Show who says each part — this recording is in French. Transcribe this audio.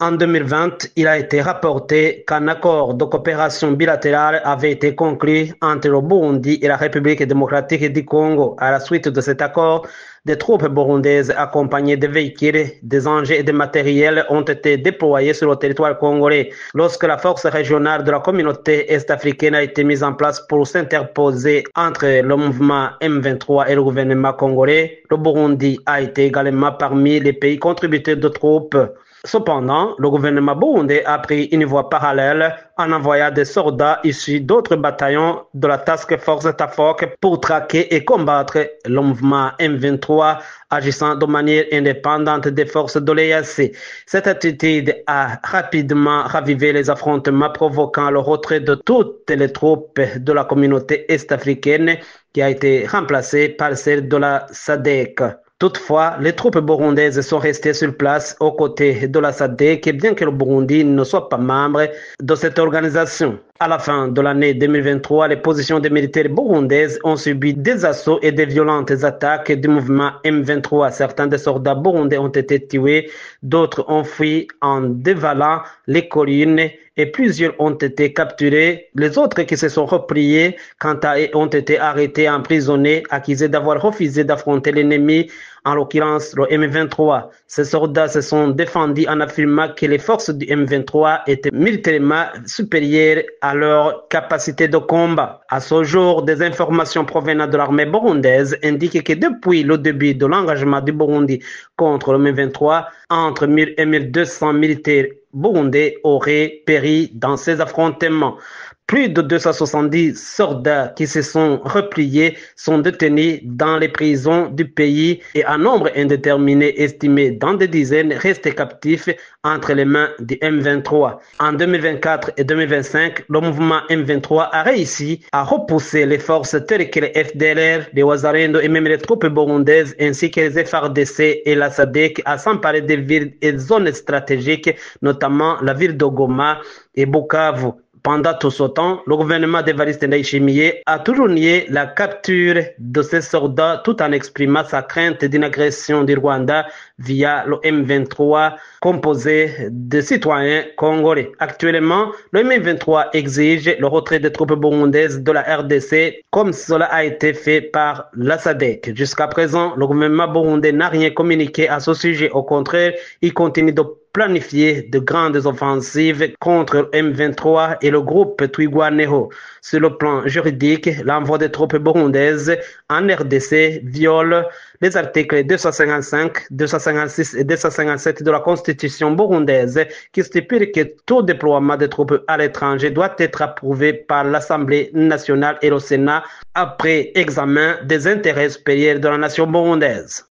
Speaker 1: En 2020, il a été rapporté qu'un accord de coopération bilatérale avait été conclu entre le Burundi et la République démocratique du Congo. À la suite de cet accord, des troupes burundaises accompagnées de véhicules, des engins et des matériels ont été déployés sur le territoire congolais. Lorsque la force régionale de la communauté est-africaine a été mise en place pour s'interposer entre le mouvement M23 et le gouvernement congolais, le Burundi a été également parmi les pays contributeurs de troupes. Cependant, le gouvernement burundais a pris une voie parallèle en envoyant des soldats issus d'autres bataillons de la Task Force Tafoc pour traquer et combattre le mouvement M23 agissant de manière indépendante des forces de l'EAC. Cette attitude a rapidement ravivé les affrontements provoquant le retrait de toutes les troupes de la communauté est-africaine qui a été remplacée par celle de la SADC. Toutefois, les troupes burundaises sont restées sur place aux côtés de la SADC, bien que le Burundi ne soit pas membre de cette organisation. À la fin de l'année 2023, les positions des militaires burundaises ont subi des assauts et des violentes attaques du mouvement M23. Certains des soldats burundais ont été tués, d'autres ont fui en dévalant les collines et plusieurs ont été capturés. Les autres qui se sont repliés, quant à eux, ont été arrêtés, emprisonnés, accusés d'avoir refusé d'affronter l'ennemi, en l'occurrence le M23. Ces soldats se sont défendus en affirmant que les forces du M23 étaient militairement supérieures à leur capacité de combat. À ce jour, des informations provenant de l'armée burundaise indiquent que depuis le début de l'engagement du Burundi contre le M23, entre 1000 et 1200 militaires burundais auraient péri dans ces affrontements. Plus de 270 soldats qui se sont repliés sont détenus dans les prisons du pays et un nombre indéterminé estimé dans des dizaines restent captifs entre les mains du M23. En 2024 et 2025, le mouvement M23 a réussi à repousser les forces telles que les FDLR, les Wazalendo et même les troupes burundaises ainsi que les FARDC et la SADC à s'emparer des villes et zones stratégiques, notamment la ville de Goma et Bukavu. Pendant tout ce temps, le gouvernement d'Evariste Ndayishimiye a toujours nié la capture de ces soldats tout en exprimant sa crainte d'une agression du Rwanda via le M23 composé de citoyens congolais. Actuellement, le M23 exige le retrait des troupes burundaises de la RDC comme cela a été fait par la SADC. Jusqu'à présent, le gouvernement burundais n'a rien communiqué à ce sujet. Au contraire, il continue de planifier de grandes offensives contre M23 et le groupe Twirwaneho. Sur le plan juridique, l'envoi des troupes burundaises en RDC viole les articles 255, 256 et 257 de la Constitution burundaise qui stipulent que tout déploiement de troupes à l'étranger doit être approuvé par l'Assemblée nationale et le Sénat après examen des intérêts supérieurs de la nation burundaise.